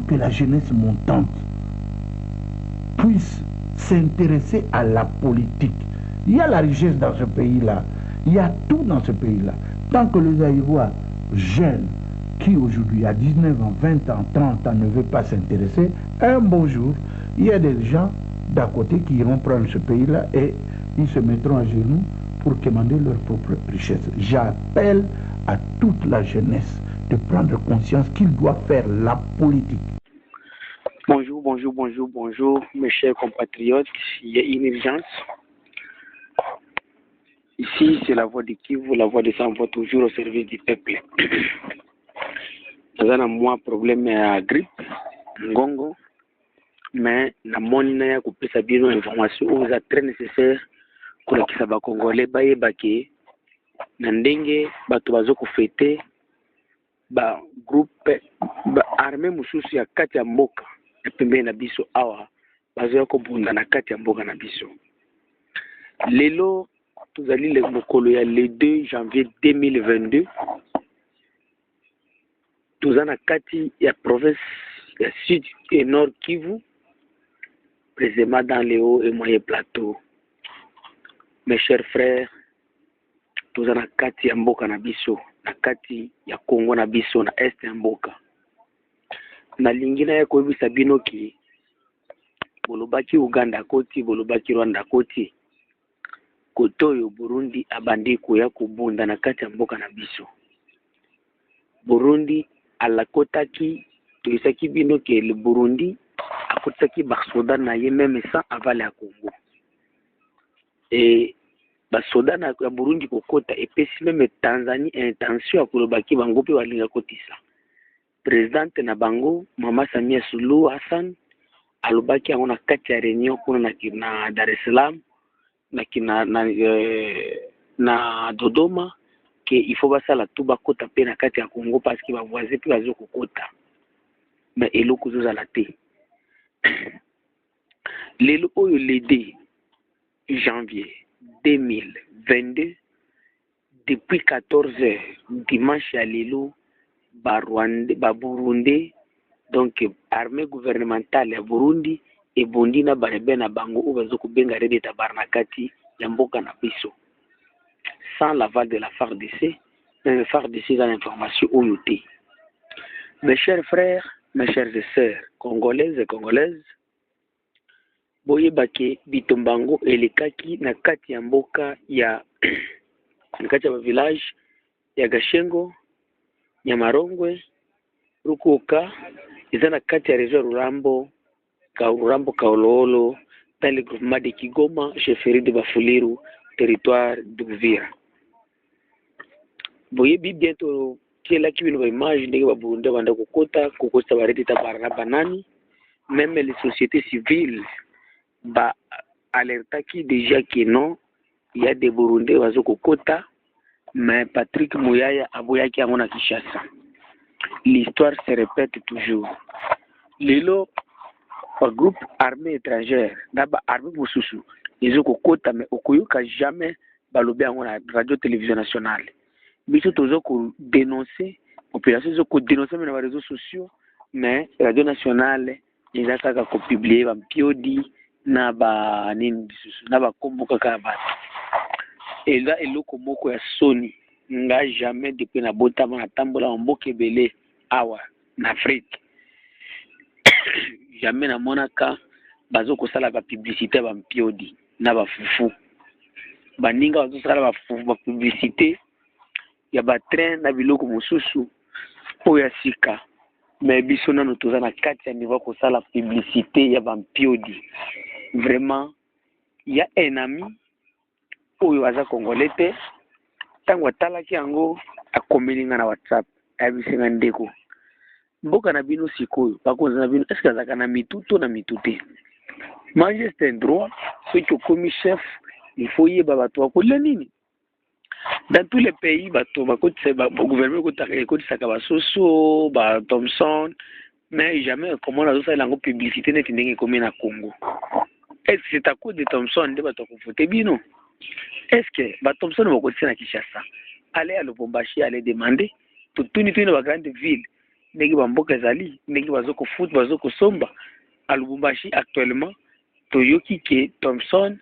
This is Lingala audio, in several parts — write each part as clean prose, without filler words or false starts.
que la jeunesse montante puisse s'intéresser à la politique. Il y a la richesse dans ce pays-là, il y a tout dans ce pays-là. Tant que les Aïrois jeunes, qui aujourd'hui a 19 ans, 20 ans, 30 ans, ne veulent pas s'intéresser, un beau jour, il y a des gens d'à côté qui iront prendre ce pays-là et ils se mettront à genoux pour commander leur propre richesse. J'appelle à toute la jeunesse de prendre conscience qu'ils doivent faire la politique. Bonjour, bonjour, bonjour, bonjour, mes chers compatriotes. Il y a une urgence. Ici, c'est la voix de Kivu, la voix de Sans-Voix, toujours au service du peuple. Nous avons moi problème à grippe, ngongo, mais na moni ya kupesa bino information aux très nécessaire pour la kisaba congolais baye bake na ndenge bato bazo kufete ba groupe ba armée mususu ya kati ya mboka pembeni na biso awa bazo kobunda na kati ya mboka na biso. Lelo tozali le mokolo ya le 2 janvier 2022 toza na kati ya province ya Sud et Nord Kivu, précisément dans les hauts et moyens plateaux. Mes chers frères, toza na kati ya mboka na biso, na kati ya Congo na biso, na est ya mboka. Na lingina ya koyebisa bino ki bolobaki Uganda koti, bolobaki Rwanda koti, kotoyo Burundi abandi koya kubunda na kati ya mboka na biso. Burundi alakotaki toyisaki bino ke le Burundi akotaki basoda na ye même sans aval ya Congo. Et basoda na ya Burundi kokota epesi même Tanzanie intention ya kolobaki bango pe balinga kotisa. Présidente na bango Mama Samia Suluhu Hassan alobaki yango na kati ya réunion kuna na Dar es Salaam na Dodoma que il faut basala tout bakota pe na kati ya Congo parce que ba voisin pe bazo kokota. Mais eloko zo la te. Lelo oyo le 2 janvier 2022 depuis 14h dimanche à lelo ba Burundi donc armée gouvernementale ya Burundi et bondi na barebe na bango o bazo kubenga rede tabarnakati ya mboka na biso sans l'aval de la FARDC. Le FARDC dans l'information OUT. Mes chers frères, mes chères sœurs congolaises et congolaises, boye bake bitombango elekaki na kati ya mboka ya na kati ya village ya Gashengo, Nyamarongwe, Rukoka, eza na kati ya région Rurambo, Kaololo, dans le groupement de Kigoma, chefferie de Bafuliru, territoire d'Uvira. Boye bi bientôt kiela kibino ba image ndenge ba Burundi banda kokota barete tabarana banani, même les sociétés civiles ba alertaki déjà que non, il y a des Burundais bazo kokota, mais Patrick Muyaya aboyaki yango na Kinshasa. L'histoire se répète toujours. Lelo par groupe armée étrangère na ba armée mususu ils kokota mais okoyoka jamais balobi yango na radio télévision nationale. Biso tozo ko dénoncer population zo ko dénoncer na les réseaux sociaux, mais radio nationale ils ataka ko publier ba piodi na ba nini bisusu na ba komboka ka ba. Et là eloko moko ya soni nga jamais depuis na botama na tambola mboke belé awa na Afrique. Jamais na monaka bazo ko sala ba publicité ba piodi na ba fufu. Baninga bazo sala ba publicité ya ba train na biloko mususu oya sika, mais biso nanu toza na kati ya niveau ko sala publicité ya ba piodi. Vraiment il y a un ami oyo aza congolais te tango atalaki yango akomelinga na WhatsApp abisinga ndeko mboka na bino sikoyo bakonza na bino est-ce que azaka na mituto na mitute manger c'est un droit, ceux qui commis chef il faut yeba bato akolela nini. Dans tous les pays bato bakotisa ba gouvernement kotisaka basoso ba Thomson, mais jamais comment on a ça lango publicité net ndenge komi na Congo. Est-ce que c'est à cause de Thomson de bato kofote bino? Est-ce que ba Thomson bakotisa na Kinshasa allez à Lubumbashi allez demander tout une grande ville ndenge bamboka ezali ndenge bazokofuta bazokosomba à Lubumbashi actuellement toyoki ke Thompson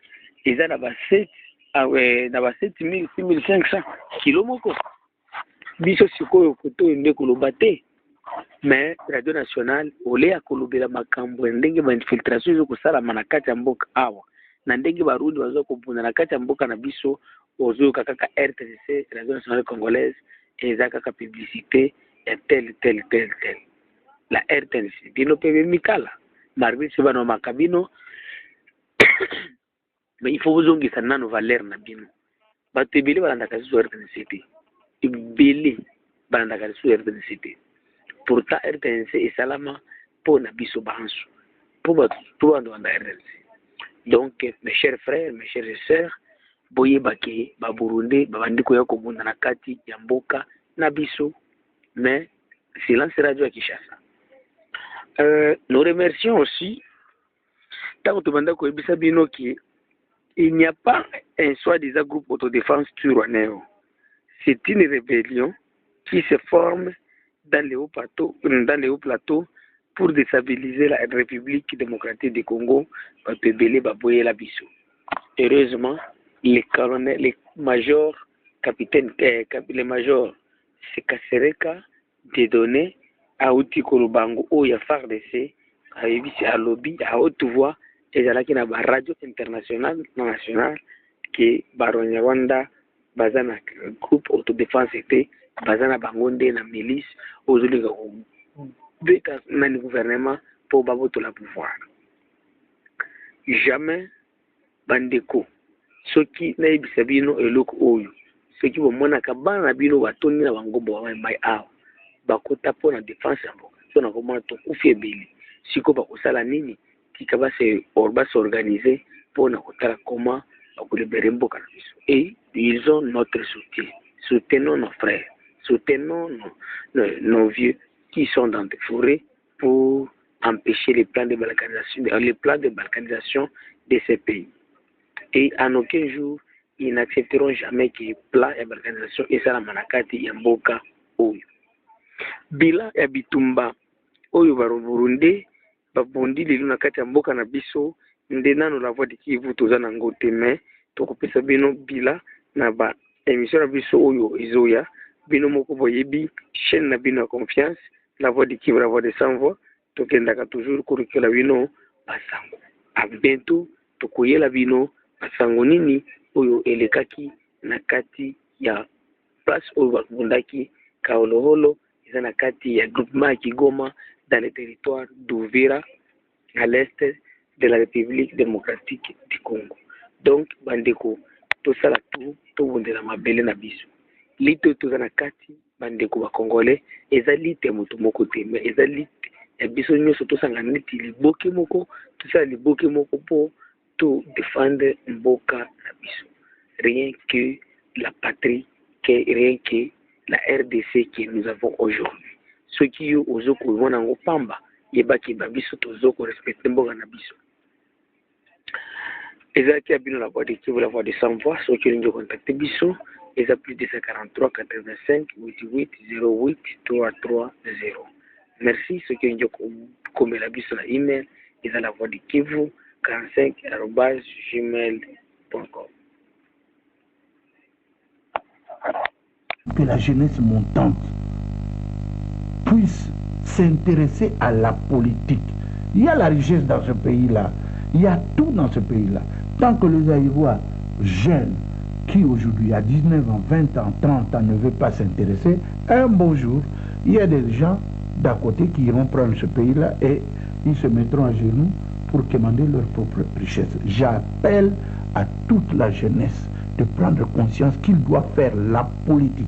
eza na ba 7000 6500 kilo moko biso sikoyo koto nde koloba te mais radio nationale ole ya kolobela makambo ndenge ba infiltration ezokosalama na kati ya mboka awa na ndenge barundi bazokobunda na kati ya mboka na biso ozoyoka kaka RTNC radio nationale congolaise eza kaka publicité ya tel la RTNC bino mpe bemikala marbiche bano makabino mais il faut bozongisa nano valeur na bino bato ebele balandaka lisu RTNC te ebele balandaka lisu RTNC te pourtant RTNC esalama mpo na biso banso mpo bantu banda RTNC. Donc mes chers frères, mes chères sœurs, boyebake baburunde babandi koya kobunda na kati ya mboka na biso mais silence radio ya Kinshasa. Nous remercions aussi tant que banda koyebisa bino ki il n'y a pas un soi-disant groupe autodéfense turwaneo. C'est une rébellion qui se forme dans les hauts plateaux pour déstabiliser la République démocratique du Congo, Pebele Baboye Labiso. Heureusement, les colonels, les majors, les majors, Sekasereka, des données, à Outi Kolobango, ou ya FARDC, à Ebisi, à lobby, à haute voix, et à la radio internationale, nationale, qui Baronia Rwanda, Bazana groupe autodéfense était, Bazana Bangonde, la milice, aux beka nani gouvernement pour baboto la pouvoir. Jamais bandeko soki na ebisa bino eloko oyo soki bomona ka bana bino batoni na bangombo wa mai awa bakota po na défense ya mboka so na komona to kufi ebele siko bakosala nini tika ba se organiser pour na kotala comment bakolibere mboka na biso et ils ont notre soutien. Soutenons nos frères, soutenons nos vieux qui sont dans des forêts pour empêcher les plans de balkanisation de ces pays. Et en aucun jour, ils n'accepteront jamais que les plans de balkanisation et ça la manakati yamboka oyo. Bila ya bitumba oyo Burundi babondi lelo na kati ya mboka na biso nde nano la voix de Kivu toza na ngote mais tokopesa bino bila na ba émission na biso oyo izoya bino moko boyebi chaîne na bino ya confiance la voix de Kivu, la voix de sans voix, tokendaka toujours kurikela bino basango. À bientôt, tokoyela bino basango nini oyo elekaki na kati ya place oyo bakundaki Kaoloholo, eza na kati ya groupement ya Kigoma dans le territoire d'Uvira à l'est de la République démocratique du Congo. Donc bandeko tosala tout tobundela mabele na biso. Lito toza na kati bandeko ba congolais ezalite moto moko te mais ezalite ya biso nyonso tosanga neti liboke moko tosala liboke moko po to défendre mboka na biso rien que la patrie rien que la RDC que nous avons aujourd'hui ceux qui ozoko mona ngo pamba yebaki ba biso tozoko respecter mboka na biso ezaki abino la voix de Kivu, la voix de sans voix ceux qui ont contacté biso et plus de 43 85 88 08 330. Merci ceux qui ont comme la biso la email et la voix de Kivu 45@gmail.com. Que la jeunesse montante puisse s'intéresser à la politique. Il y a la richesse dans ce pays-là, il y a tout dans ce pays-là. Tant que les Aïvois jeunes qui aujourd'hui a 19 ans, 20 ans, 30 ans ne veut pas s'intéresser, un beau jour, il y a des gens d'à côté qui iront prendre ce pays-là et ils se mettront à genoux pour commander leur propre richesse. J'appelle à toute la jeunesse de prendre conscience qu'ils doivent faire la politique.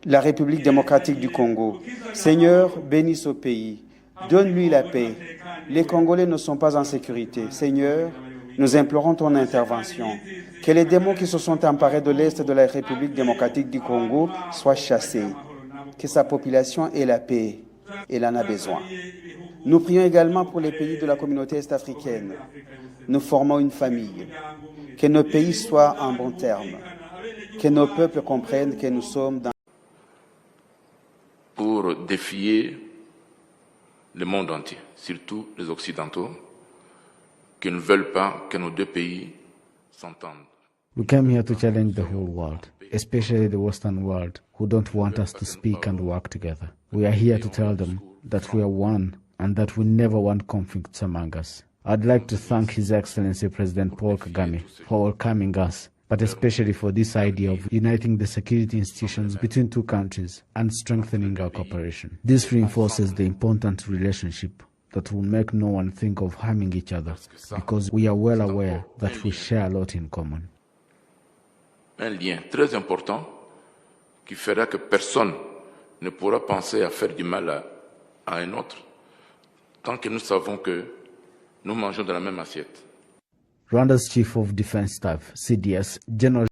La République démocratique du Congo. Seigneur, bénisse ce pays. Donne-lui la paix. Les Congolais ne sont pas en sécurité. Seigneur, nous implorons ton intervention. Que les démons qui se sont emparés de l'Est de la République démocratique du Congo soient chassés. Que sa population ait la paix. Elle en a besoin. Nous prions également pour les pays de la communauté est-africaine. Nous formons une famille. Que nos pays soient en bon terme. Que nos peuples comprennent que nous sommes dans... Pour défier le monde entier, surtout les Occidentaux, qui ne veulent pas que nos deux pays s'entendent. We came here to challenge the whole world, especially the Western world, who don't want us to speak and work together. We are here to tell them that we are one and that we never want conflicts among us. I'd like to thank His Excellency President Paul Kagame for welcoming us, but especially for this idea of uniting the security institutions between two countries and strengthening our cooperation. This reinforces the important relationship that will make no one think of harming each other, because we are well aware that we share a lot in common. Un lien très important qui fera que personne ne pourra penser à faire du mal à un autre tant que nous savons que nous mangeons de la même assiette. Rwanda's Chief of Defense Staff, CDS, General